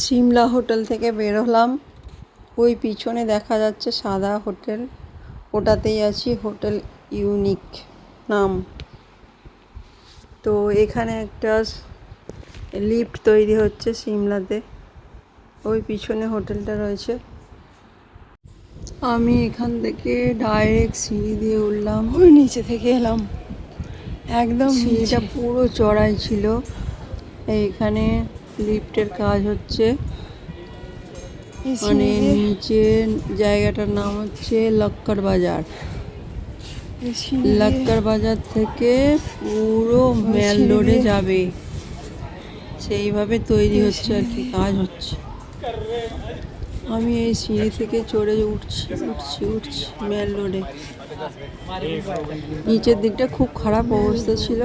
Shimla hotel থেকে বেরোলাম। ওই পিছনে দেখা যাচ্ছে সাদা হোটেল, ওটাতেই আছি, হোটেল ইউনিক নাম। তো এখানে একটা লিফট তৈরি হচ্ছে সিমলাতে, ওই পিছনে হোটেলটা রয়েছে। আমি এখান থেকে ডাইরেক্ট সিঁড়ি দিয়ে উঠলাম, ওই নিচে থেকে এলাম। একদম সিঁড়িটা পুরো চড়াই ছিল। এইখানে লিফটের কাজ হচ্ছে, মানে নিচে জায়গাটার নাম হচ্ছে লক্কর বাজার। লক্কর বাজার থেকে পুরো মেল রোডে যাবে, সেইভাবে তৈরি হচ্ছে আর কি, কাজ হচ্ছে। আমি এই সিঁড়ি থেকে চড়ে উঠছি মেল রোডে। নিচের দিকটা খুব খারাপ অবস্থা ছিল,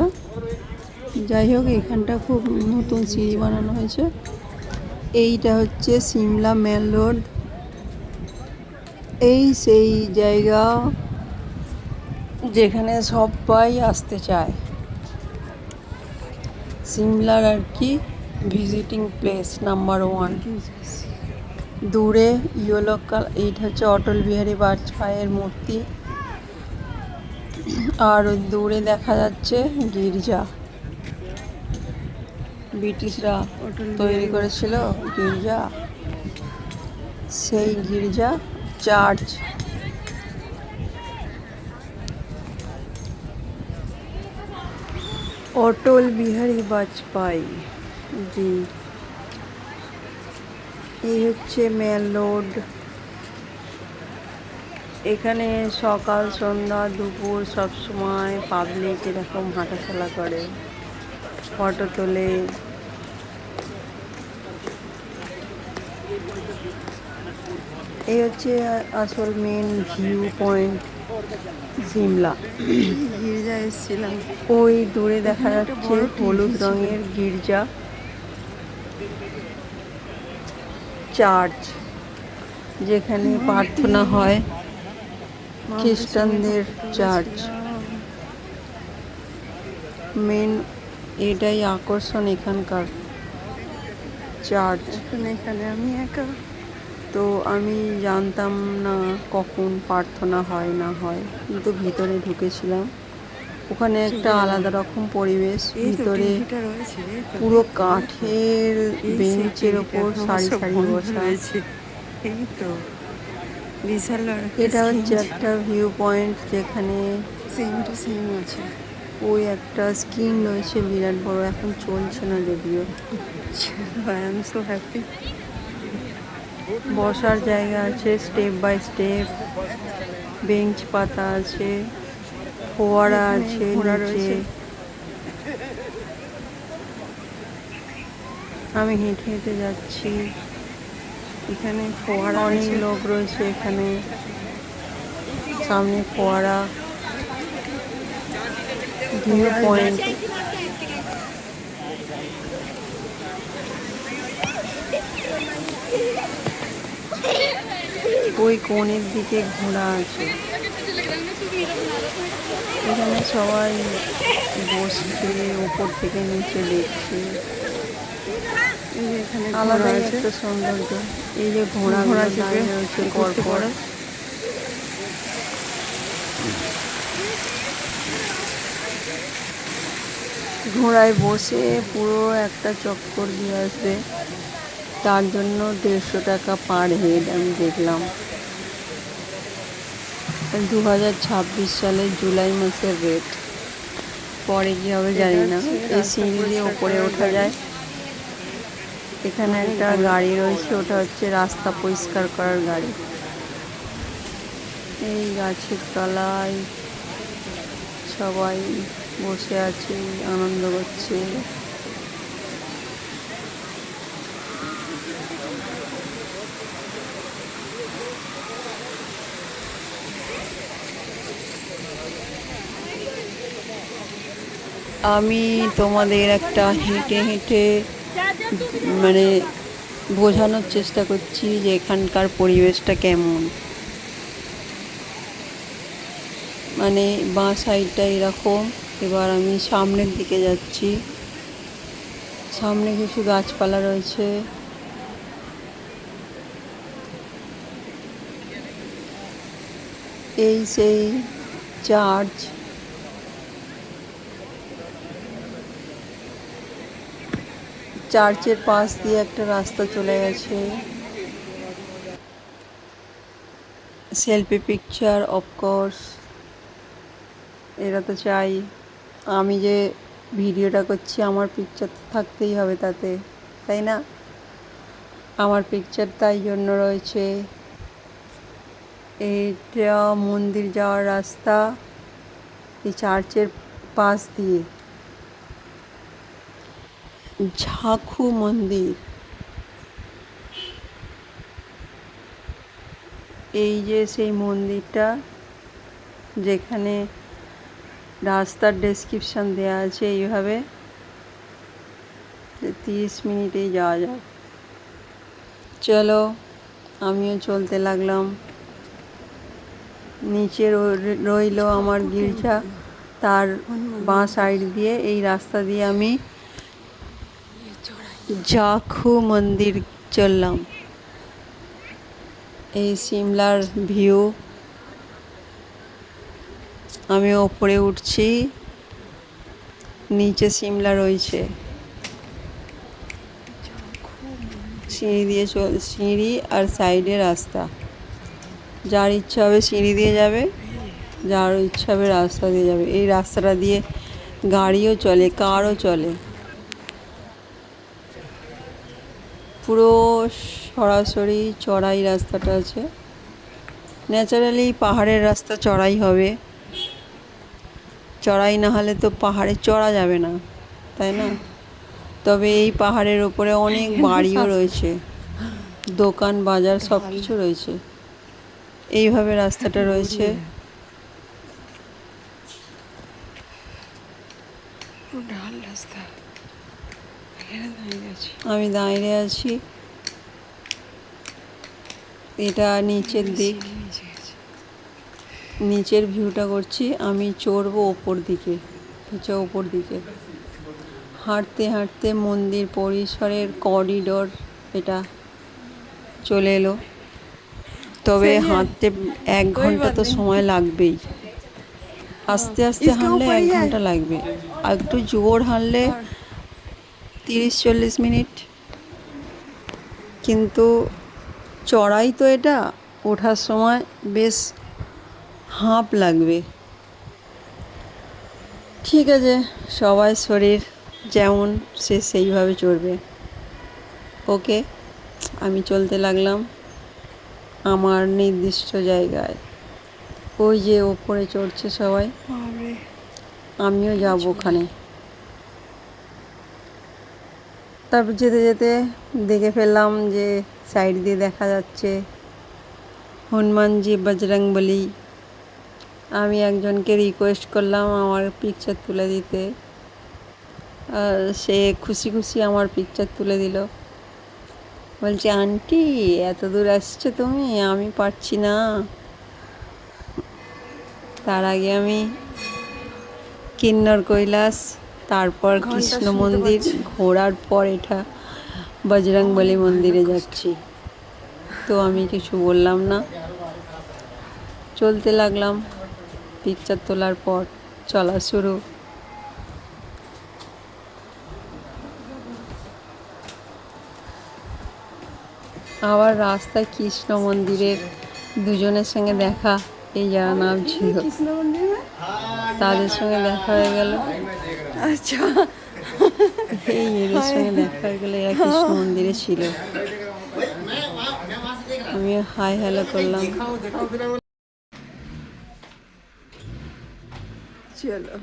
যাই হোক এখানটা খুব নতুন সিঁড়ি বানানো হয়েছে। এইটা হচ্ছে সিমলা মেল রোড। এই সেই জায়গা যেখানে সবাই আসতে চায়, সিমলার আর কি ভিজিটিং প্লেস নাম্বার 1। দূরে ইয়েলো কালার, এইটা হচ্ছে অটল বিহারী বাজপেয়ীর মূর্তি। আর দূরে দেখা যাচ্ছে গির্জা, ব্রিটিশরা তৈরি করেছিল গির্জা, সেই গির্জা চার্চ। অটল বিহারী বাজপেয়ী জি। এই হচ্ছে মেল রোড। এখানে সকাল সন্ধ্যা দুপুর সবসময় পাবলিক এরকম হাঁটাচলা করে, ফটো তোলে। এই হচ্ছে আসল মেন ভিউ পয়েন্ট সিমলা। গির্জা এসেছিলাম, ওই দূরে দেখা যাচ্ছে হলুদ রঙের গির্জা চার্চ, যেখানে প্রার্থনা হয়, খ্রিস্টানদের চার্চ। মেন এটাই আকর্ষণ এখানকার চার্চ। এখানে আমি একা, তো আমি জানতাম না কখন প্রার্থনা হয় না হয়, কিন্তু ভিতরে ঢুকেছিলাম। ওখানে একটা আলাদা রকম পরিবেশ, ভিতরে পুরো কাঠের বেঞ্চের ওপর সারি সারি বসা। এটা হচ্ছে একটা ভিউ পয়েন্ট, যেখানে সেম টু সেম আছে। ওই একটা স্ক্রিন রয়েছে বিরাট বড়, এখন চলছে না যদিও। I am so happy. বসার জায়গা আছে স্টেপ বাই স্টেপ, বেঞ্চ পাতা আছে, ফোয়ারা আছে নিচে। আমি হেঁটে হেঁটে যাচ্ছি, এখানে ফোয়ারা, অনেক লোক রয়েছে এখানে, সামনে ফোয়ারা, ভিউ পয়েন্ট। ওই কোণের দিকে ঘোড়া আছে, এখানে সবাই বসছে, উপর থেকে নিচে দেখছে। আলাদাই একটা সৌন্দর্য। এই যে ঘোড়া দাঁড়িয়ে রয়েছে পরপর। ঘোড়ায় বসে পুরো একটা চক্কর দিয়ে আসবে, তার জন্য 150 টাকা পার হেড আমি দেখলাম। 2026 সালের জুলাই মাসের রেট, পরে কী হবে জানি না। এই সিঁড়ি দিয়ে ওপরে ওঠা যায়। এখানে একটা গাড়ি রয়েছে, ওটা হচ্ছে রাস্তা পরিষ্কার করার গাড়ি। এই গাছের তলায় সবাই বসে আছে, আনন্দ করছে। আমি তোমাদের একটা হেঁটে হেঁটে মানে বোঝানোর চেষ্টা করছি যে এখানকার পরিবেশটা কেমন। মানে বাঁ সাইডটা এরকম। এবার আমি সামনের দিকে যাচ্ছি, সামনে কিছু গাছপালা রয়েছে, এই সেই চার্চ। চার্চের পাশ দিয়ে একটা রাস্তা চলে গেছে। সেলফি পিকচার অফকোর্স, এরা তো চাই। আমি যে ভিডিওটা করছি আমার পিকচার তো থাকতেই হবে তাতে, তাই না? আমার পিকচার তাই জন্য রয়েছে। এটা মন্দির যাওয়ার রাস্তা, এই চার্চের পাশ দিয়ে। ঝাঁখু মন্দির। এই যে সেই মন্দিরটা যেখানে রাস্তার ডেসক্রিপশান দেওয়া আছে এইভাবে, 30 মিনিটেই যাওয়া যায়। চলো আমিও চলতে লাগলাম। নিচে রইল আমার গির্জা, তার বাঁ সাইড দিয়ে এই রাস্তা দিয়ে আমি ঝাঁখু মন্দির চললাম। এই সিমলার ভিউ। আমি ওপরে উঠছি, নিচে সিমলা রয়েছে। সিঁড়ি দিয়ে সিঁড়ি আর সাইডে রাস্তা। যার ইচ্ছা হবে সিঁড়ি দিয়ে যাবে, যার ইচ্ছা হবে রাস্তা দিয়ে যাবে। এই রাস্তাটা দিয়ে গাড়িও চলে, কারও চলে। পুরো সরাসরি চড়াই রাস্তাটা আছে। ন্যাচারালি পাহাড়ের রাস্তা চড়াই হবে, চড়াই না হলে তো পাহাড়ে চড়া যাবে না, তাই না? তবে এই পাহাড়ের ওপরে অনেক বাড়িও রয়েছে, দোকান বাজার সব কিছু রয়েছে। এইভাবে রাস্তাটা রয়েছে। আমি দাঁড়িয়ে আছি। এটা নিচের দিক, নিচের ভিউটা করছি। আমি চড়বো ওপর দিকে, ওপর দিকে হাঁটতে হাঁটতে মন্দির পরিসরের করিডোর এটা চলে এলো। তবে হাঁটতে 1 ঘন্টা তো সময় লাগবেই। আস্তে আস্তে হাঁটলে 1 ঘন্টা লাগবে, আর একটু জোর হাঁটলে 30-40 মিনিট। কিন্তু চড়াই তো এটা, ওঠার সময় বেশ হাঁপ লাগবে। ঠিক আছে, সবাই শরীর যেমন সে সেইভাবে চড়বে। ওকে, আমি চলতে লাগলাম আমার নির্দিষ্ট জায়গায়। ওই যে ওপরে চড়ছে সবাই, আমিও যাব ওখানে। তারপর যেতে যেতে দেখে ফেললাম যে সাইড দিয়ে দেখা যাচ্ছে হনুমানজি বজরংবলী। আমি একজনকে রিকোয়েস্ট করলাম আমার পিকচার তুলে দিতে, সে খুশি খুশি আমার পিকচার তুলে দিল। বলছে, আন্টি এত দূর আসছো তুমি, আমি পারছি না। তার আগে আমি কিন্নর কৈলাস, তারপর কৃষ্ণ মন্দির ঘোরার পর এটা বজরংবলী মন্দিরে যাচ্ছি। তো আমি কিছু বললাম না, চলতে লাগলাম। পিকচার তোলার পর চলা শুরু। আবার রাস্তায় কৃষ্ণ মন্দিরের দুজনের সঙ্গে দেখা, এই যারা নাম ছিল তাদের সঙ্গে দেখা হয়ে গেল। আচ্ছা, এই এদের সঙ্গে দেখা হয়ে গেল, এরা কৃষ্ণ মন্দিরে ছিল। আমি হাই হ্যালো করলাম। चलो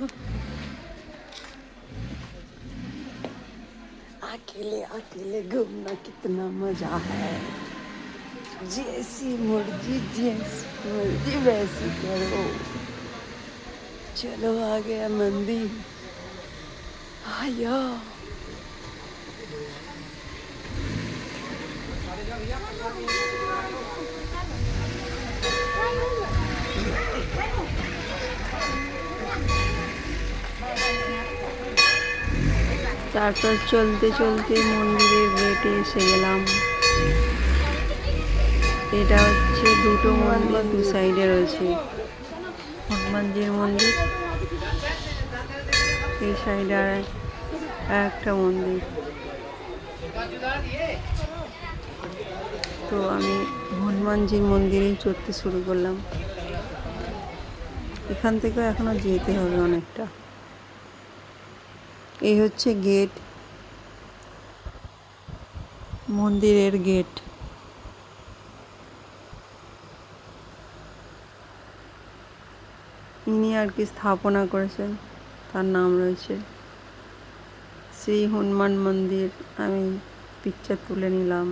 अकेले अकेले घूमना कितना मजा है। जैसी मर्जी वैसी करो। चलो आ गया मंदिर, आया। তারপর চলতে চলতে মন্দিরের গেটে এসে গেলাম। এটা হচ্ছে দুটো মন্দির দু সাইডে রয়েছে। হনুমানজির মন্দির, এই সাইডে আর একটা মন্দির। তো আমি হনুমানজির মন্দিরেই চড়তে শুরু করলাম। এখান থেকে এখনো যেতে হবে অনেকটা। এই হচ্ছে গেট, মন্দিরের গেট। ইনি আর কি স্থাপনা করেছেন, তার নাম রয়েছে শ্রী হনুমান মন্দির। আমি পিকচার তুলে নিলাম।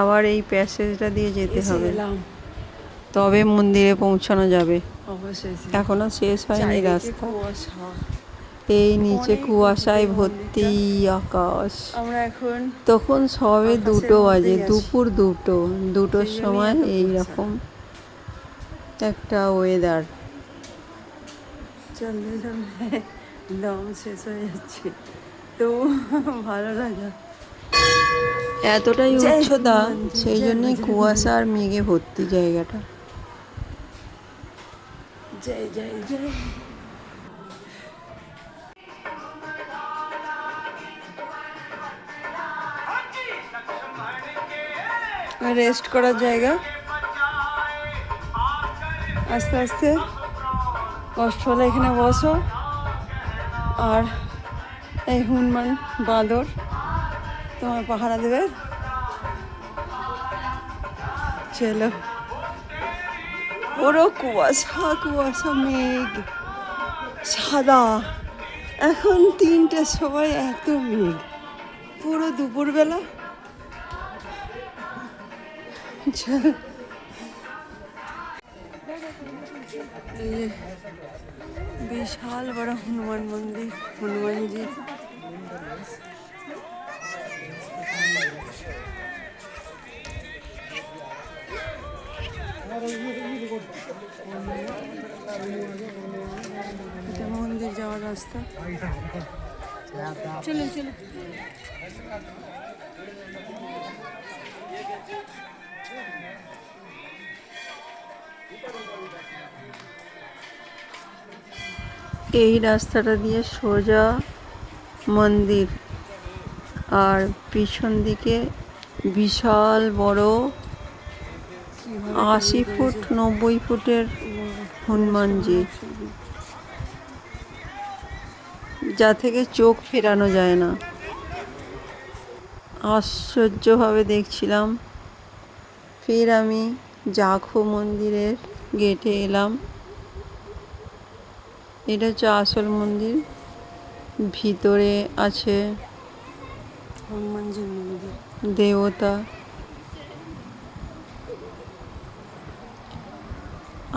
আবার এই প্যাসেজটা দিয়ে যেতে হবে, তবে মন্দিরে পৌঁছানো যাবে। এখনো শেষ হয়নি রাস্তা। এই নিচে কুয়াশায় ভর্তি আকাশ। আমরা এখন তখন সবে 2টো বাজে, দুপুর 2টোর সময় এই রকম একটা ওয়েদার। চলতে চলতে দম শেষ হয়ে যাচ্ছে, তো ভালো লাগে। এতটাই উচ্চতা, সেই জন্যই কুয়াশা আর মেঘে ভর্তি জায়গাটা। জয় জয় জয়। রেস্ট করার জায়গা। আস্তে আস্তে কষ্ট হলে এখানে বসো। আর এই হনুমান বাঁদর তোমার পাহারা দেবে। চলো, পুরো কুয়াশা কুয়াশা, মেঘ সাদা। এখন 3টের সময় এত মেঘ, পুরো দুপুরবেলা। বিশাল বড় হনুমান মন্দির, হনুমানজি। এটা মন্দির যাওয়ার রাস্তা। চলো চলো। এই রাস্তাটা দিয়ে সোজা মন্দির, আর পিছন দিকে বিশাল বড় 80 ফুট 90 ফুটের হনুমানজি, যা থেকে চোখ ফেরানো যায় না। আশ্চর্যভাবে দেখছিলাম। ফের আমি জাখো মন্দিরের গেটে এলাম। এটা হচ্ছে আসল মন্দির। ভিতরে আছে হনুমানজির মন্দির, দেবতা।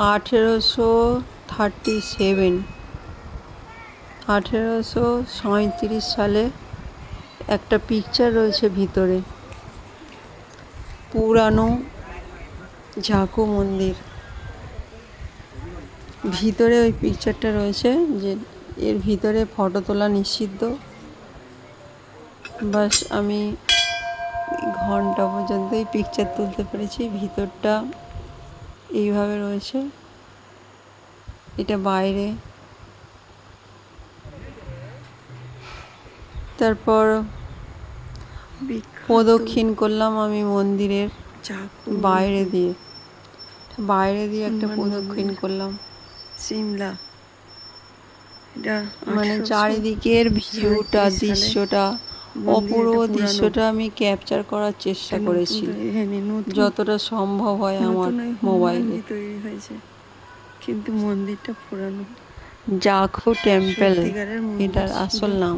1837 সালে একটা পিকচার রয়েছে ভিতরে, পুরানো জাখো মন্দির। ভিতরে ওই পিকচারটা রয়েছে, যে এর ভিতরে ফটো তোলা নিষিদ্ধ। বাস আমি ঘন্টা পর্যন্তই পিকচার তুলতে পেরেছি। ভিতরটা এইভাবে রয়েছে, এটা বাইরে। তারপর প্রদক্ষিণ করলাম আমি মন্দিরের বাইরে দিয়ে একটা প্রদক্ষিণ করলাম। সিমলা, এটা মানে চারিদিকের ভিউটা, দৃশ্যটা, অপূর্ব দৃশ্যটা আমি ক্যাপচার করার চেষ্টা করেছি যতটা সম্ভব হয় আমার মোবাইলে। তৈরি হয়েছে, কিন্তু মন্দিরটা পুরানো। জাখো টেম্পল এটার আসল নাম।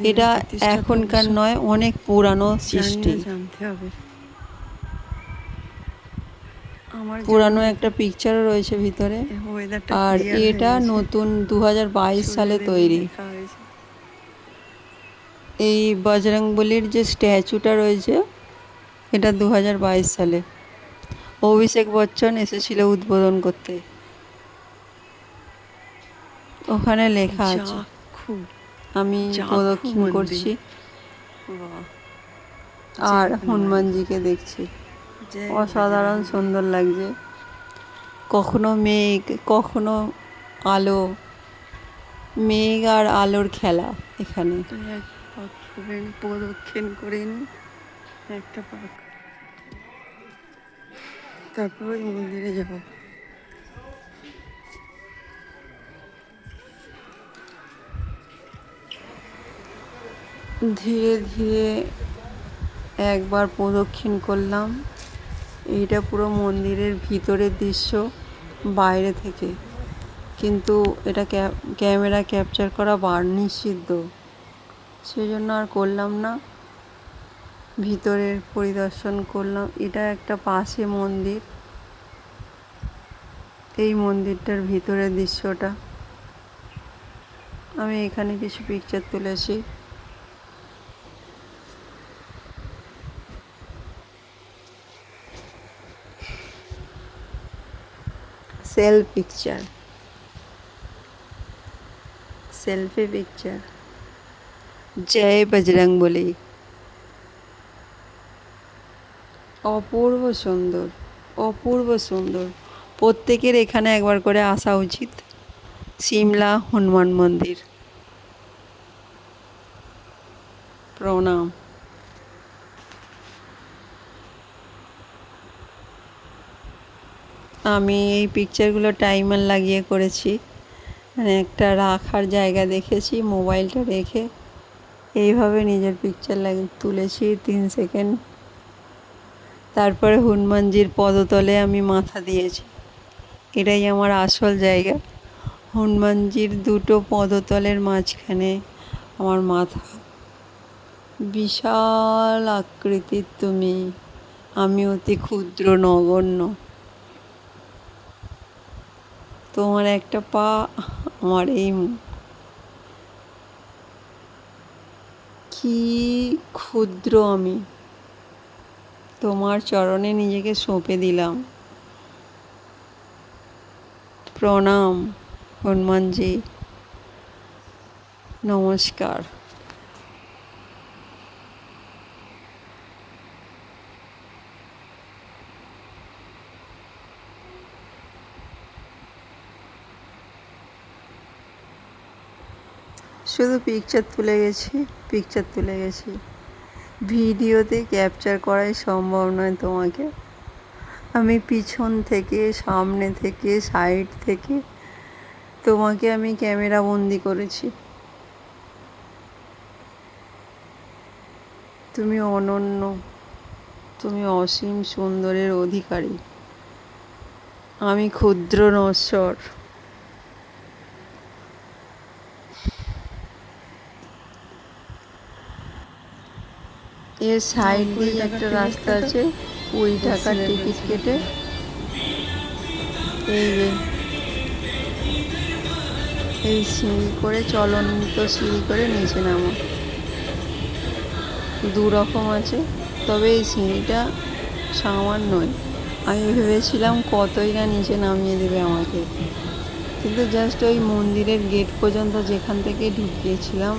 এটা এখনকার নয়, অনেক পুরানো সৃষ্টি। জানতে হবে। পুরানো একটা পিকচারও রয়েছে ভিতরে। আর এটা নতুন 2022 সালে তৈরি। এই বজরংবলির যে স্ট্যাচুটা রয়েছে, এটা 2022 সালে অভিষেক বচ্চন এসেছিল উদ্বোধন করতে। ওখানে লেখা আছে। আমি প্রদক্ষিণ করছি আর হনুমানজিকে দেখছি। অসাধারণ সুন্দর লাগছে। কখনো মেঘ, কখনো আলো, মেঘ আর আলোর খেলা এখানে। প্রদক্ষিণ করে নি একটা পাক, তারপর ওই মন্দিরে যাব। ধীরে ধীরে একবার প্রদক্ষিণ করলাম। এইটা পুরো মন্দিরের ভিতরের দৃশ্য বাইরে থেকে, কিন্তু এটা ক্যামেরা ক্যাপচার করা নিষিদ্ধ, সেজন্য আর করলাম না। ভিতরের পরিদর্শন করলাম। এটা একটা পাশে মন্দির, এই মন্দিরটার ভিতরের দৃশ্যটা। আমি এখানে কিছু পিকচার তুলেছি। Selfie picture. जय बजरंगबली। অপূর্ব সুন্দর, অপূর্ব সুন্দর। প্রত্যেকের এখানে একবার করে আসা উচিত। সিমলা হনুমান মন্দির। প্রণাম। আমি এই পিকচারগুলো টাইমার লাগিয়ে করেছি, মানে একটা রাখার জায়গা দেখেছি, মোবাইলটা রেখে এইভাবে নিজের পিকচার তুলেছি 3 সেকেন্ড। তারপরে হনুমানজির পদতলে আমি মাথা দিয়েছি। এটাই আমার আসল জায়গা। হনুমানজির দুটো পদতলের মাঝখানে আমার মাথা। বিশাল আকৃতির তুমি, আমি অতি ক্ষুদ্র নগণ্য। তোমার একটা পা, আমার এই মুখ। কি ক্ষুদ্র আমি, তোমার চরণে নিজেকে সঁপে দিলাম। প্রণাম হনুমানজি, নমস্কার। শুধু পিকচার তুলে গেছি। ভিডিওতে ক্যাপচার করাই সম্ভব নয় তোমাকে। আমি পিছন থেকে, সামনে থেকে, সাইড থেকে তোমাকে আমি ক্যামেরা বন্দি করেছি। তুমি অনন্য, তুমি অসীম সুন্দরের অধিকারী। আমি ক্ষুদ্র নশ্বর। এর সাইড দিয়ে একটা রাস্তা আছে, 20 টাকার টিকিট কেটে এই সিঁড়ি করে, চলন্ত সিঁড়ি করে নিচে নামো। 2 রকম আছে, তবে এই সিঁড়িটা সামান্যই। আমি ভেবেছিলাম কতই না নিচে নামিয়ে দেবে আমাকে, কিন্তু জাস্ট ওই মন্দিরের গেট পর্যন্ত, যেখান থেকে ঢুকিয়েছিলাম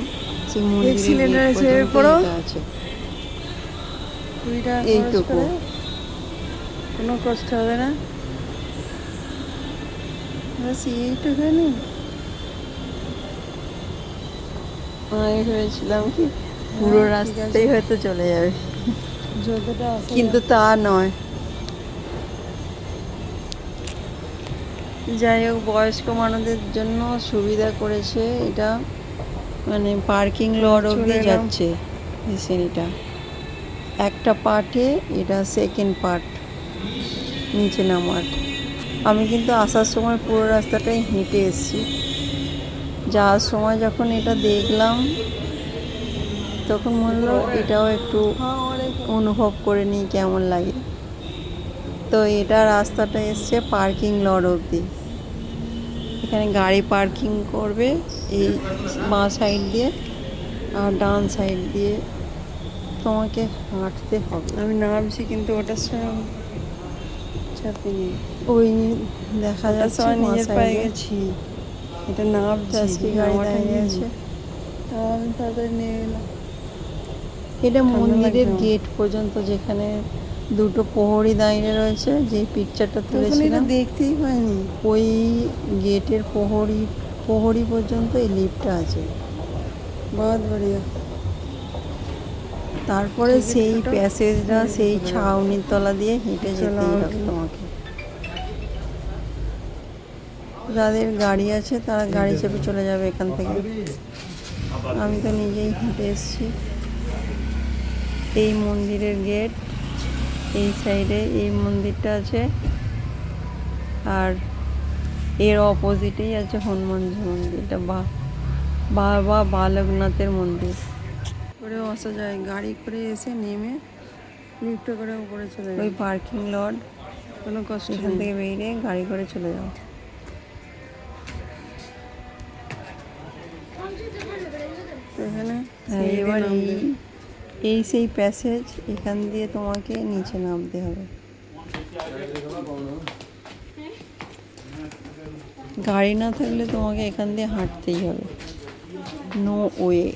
সেই মন্দিরের গেট পর্যন্ত আছে। এইটুকু, কোনো কষ্ট হবে না, বাস এইটুখানি। আমি ভেবেছিলাম কি পুরো রাস্তাটাই হয়তো চলে যাবে, কিন্তু তা নয়। যাই হোক, বয়স্ক মানুষদের জন্য সুবিধা করেছে এটা, মানে পার্কিং লট অবধি যাচ্ছে এই সিঁড়িটা। একটা পার্টে এটা সেকেন্ড পার্ট নিচে নামার। আমি কিন্তু আসার সময় পুরো রাস্তাটাই হেঁটে এসেছি। যাওয়ার সময় যখন এটা দেখলাম তখন মনে হলো এটাও একটু অনুভব করে নিই কেমন লাগে। তো এটা রাস্তাটা এসছে পার্কিং লট অবধি। এখানে গাড়ি পার্কিং করবে এই বাঁ সাইড দিয়ে, আর ডান সাইড দিয়ে তোমাকে হাঁটতে হবে। আমি নামছি, কিন্তু ওটার সঙ্গে চাপিনি। ওই দেখা যাচ্ছে নিজের পায়ে গেছি, এটা নামছি, গাড়ি দাঁড়িয়ে আছে, আমি তাদের নিয়ে এলাম। এটা মন্দিরের গেট পর্যন্ত, যেখানে দুটো প্রহরী দাঁড়িয়ে রয়েছে, যে পিকচারটা তুলেছিলাম দেখতেই পাইনি। ওই গেটের প্রহরী পর্যন্ত এই লিফটটা আছে। বহুত বড়িয়া। তারপরে সেই প্যাসেজটা সেই ছাউনির তলা দিয়ে হেঁটে যেতেই হবে তোমাকে। যাদের গাড়ি আছে তারা গাড়ি চেপে চলে যাবে এখান থেকে। আমি তো নিজেই হেঁটে এসেছি। এই মন্দিরের গেট, এই সাইডে এই মন্দিরটা আছে, আর এর অপোজিটেই আছে হনুমানজি মন্দির। এটা বাবা বালকনাথের মন্দির। করেও আসা যায়, গাড়ি করে এসে নেমে লিফটে করে উপরে চলে ওই যায়, পার্কিং লট, কোনো কষ্ট এখান নেই। থেকে বেরিয়ে গাড়ি করে চলে যাও। এখানে হ্যাঁ, এবার এই সেই প্যাসেজ, এখান দিয়ে তোমাকে নিচে নামতে হবে। গাড়ি না থাকলে তোমাকে এখান দিয়ে হাঁটতেই হবে, নো ওয়ে।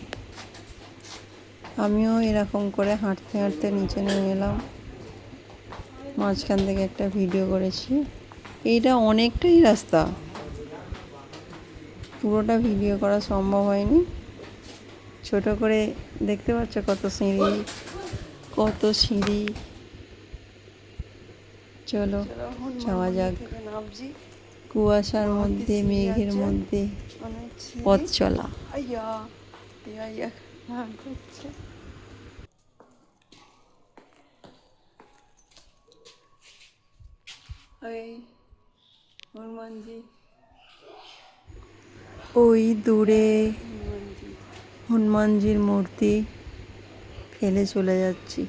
আমিও এরকম করে হাঁটতে হাঁটতে নিচে নেমে এলাম, মাঝখান থেকে একটা ভিডিও করেছি। এইটা অনেকটাই রাস্তা, পুরোটা ভিডিও করা সম্ভব হয়নি। ছোট করে দেখতে পাচ্ছ কত সিঁড়ি, কত সিঁড়ি। চলো যাওয়া যাক। কুয়াশার মধ্যে, মেঘের মধ্যে পথ চলা। হনুমানজি, ওই দূরে হনুমানজির মূর্তি ফেলে চলে যাচ্ছি।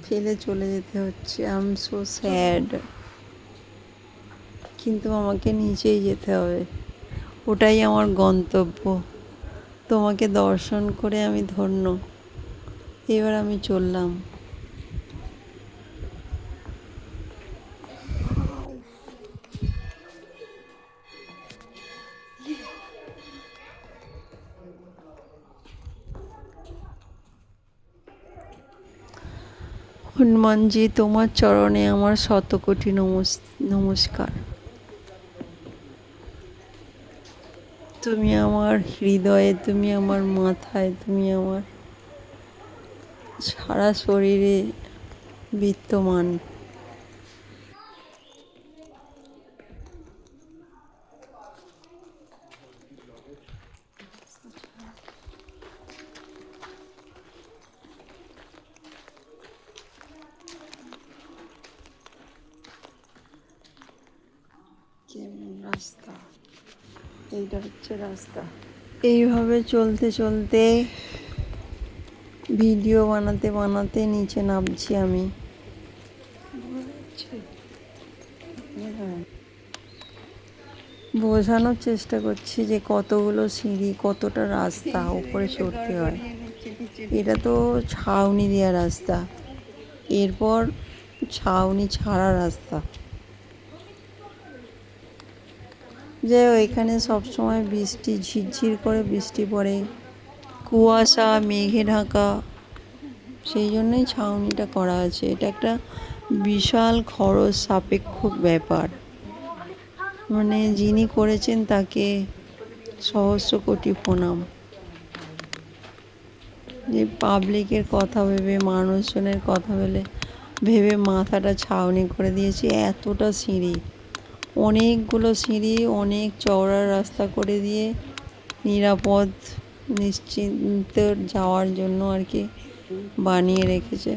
ফেলে চলে যেতে হচ্ছে। আই এম সো স্যাড, কিন্তু আমাকে নিচেই যেতে হবে, ওটাই আমার গন্তব্য। তোমাকে দর্শন করে আমি ধন্য। এবার আমি চললাম। হনুমানজি, তোমার চরণে আমার শতকোটি নমস্কার। তুমি আমার হৃদয়ে, তুমি আমার মাথায়, তুমি আমার সারা শরীরে বিদ্যমান। কেমন রাস্তা, এইটা হচ্ছে রাস্তা। এইভাবে চলতে চলতে, ভিডিও বানাতে বানাতে নিচে নামছি আমি। বোঝানোর চেষ্টা করছি যে কতগুলো সিঁড়ি, কতটা রাস্তা উপরে চড়তে হয়। এটা তো ছাউনি দেওয়া রাস্তা, এরপর ছাউনি ছাড়া রাস্তা। যে এখানে সবসময় বৃষ্টি, ঝিরঝির করে বৃষ্টি পড়ে, কুয়াশা মেঘে ঢাকা, সেই জন্যই ছাউনিটা করা আছে। এটা একটা বিশাল খরচ সাপেক্ষ ব্যাপার, মানে যিনি করেছেন তাকে সহস্র কোটি প্রণাম। যে পাবলিকের কথা ভেবে, মানুষজনের কথা ভেবে মাথাটা ছাউনি করে দিয়েছে। এতটা সিঁড়ি, অনেকগুলো সিঁড়ি, অনেক চওড়া রাস্তা করে দিয়ে নিরাপদ নিশ্চিন্ত যাওয়ার জন্য আর কি বানিয়ে রেখেছে।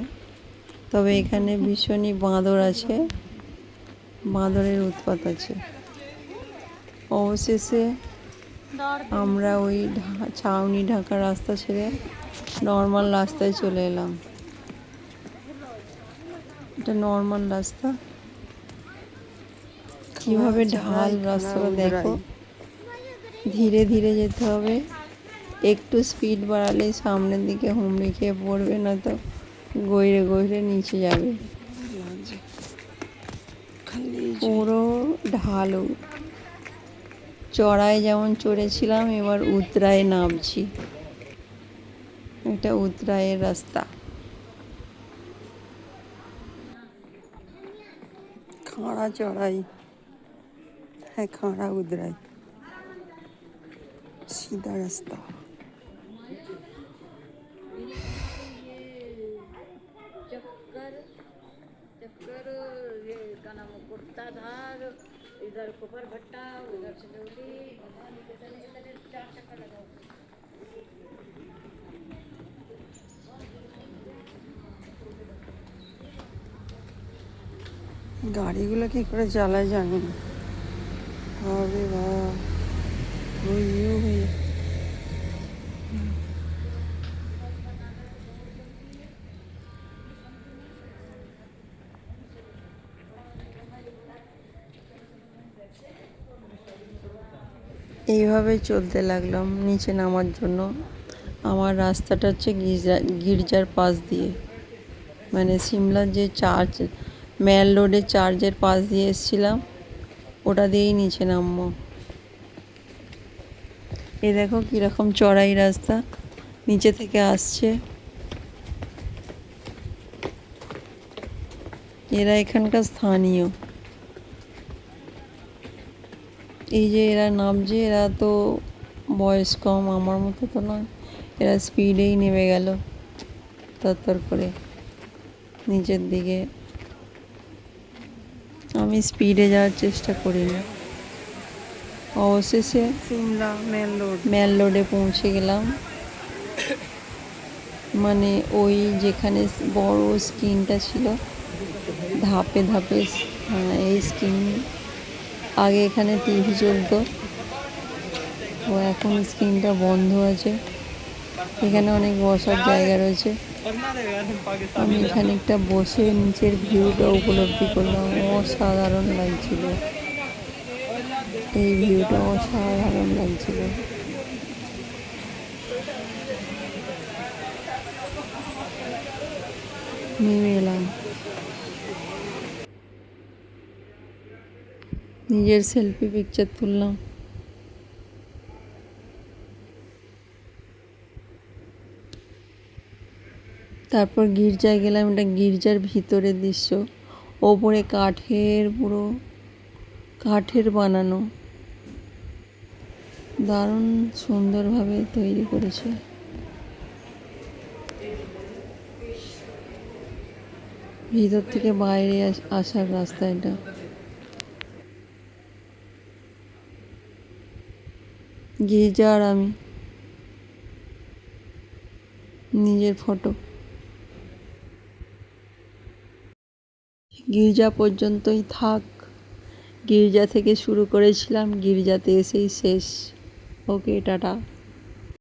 তবে এখানে ভীষণই বাঁদর আছে, বাঁদরের উৎপাত আছে। অবশেষে আমরা ওই ছাউনি ঢাকা রাস্তা ছেড়ে নর্মাল রাস্তায় চলে এলাম। এটা নর্মাল রাস্তা, কিভাবে ঢাল রাস্তাটা দেখো। ধীরে ধীরে যেতে হবে, একটু স্পিড বাড়ালেই সামনের দিকে হুমড়ি খেয়ে পড়বে, না তো গইরে গইরে নিচে যাবে। পুরো ঢালু। চড়াই যেমন চড়েছিলাম, এবার উতরায় নামছি। এটা উতরাইয়ের রাস্তা। খাঁড়া চড়াই, হ্যাঁ খাঁড়া উতরাই, सीधा रास्ता। चक्कर चक्कर ये क्या नाम है, कुर्ता धार, इधर कुपर भट्टा, उधर सिलौटी, चार चक्कर लगाओ। গাড়িগুলো কি করে চালায় জানি না। আরে বাবা, ওই হয়ে এইভাবে চলতে লাগলাম নিচে নামার জন্য। আমার রাস্তাটা হচ্ছে গির্জার পাশ দিয়ে, মানে সিমলার যে চার্চ, মেল রোডে চার্চের পাশ দিয়ে এসেছিলাম, ওটা দিয়েই নিচে নামবো। এ দেখো কীরকম চড়াই রাস্তা, নিচে থেকে আসছে। এরা এখানকার স্থানীয়। এই যে এরা নামছে, এরা তো বয়স কম, আমার মতো তো নয়। এরা স্পিডেই নেমে গেল তরতর করে নিচের দিকে। আমি স্পিডে যাওয়ার চেষ্টা করিনি। অবশেষে সিমলা মেল রোডে পৌঁছে গেলাম। মানে ওই যেখানে বড় স্ক্রিনটা ছিল, ধাপে ধাপে, হ্যাঁ এই স্ক্রিন। আগে এখানে টিভি চলতো, তো এখন স্ক্রিনটা বন্ধ আছে। এখানে অনেক বসার জায়গা রয়েছে। আমি খানিকটা বসে নিচের ভিউটা উপলব্ধি করলাম। অসাধারণ লাগছিল, এই ভিউটা অসাধারণ লাগছিল। নেমে এলাম, নিজের সেলফি পিকচার তুললাম। তারপর গির্জায় গেলাম। এটা গির্জার ভিতরের দৃশ্য। ওপরে পুরো কাঠের বানানো, দারুণ সুন্দরভাবে তৈরি করেছে। ভিতর থেকে বাইরে আসার রাস্তা এটা। গির্জা আর আমি, নিজের ফটো। গির্জা পর্যন্তই থাক। গির্জা থেকে শুরু করেছিলাম, গির্জাতে এসেই শেষ। ওকে, টাটা।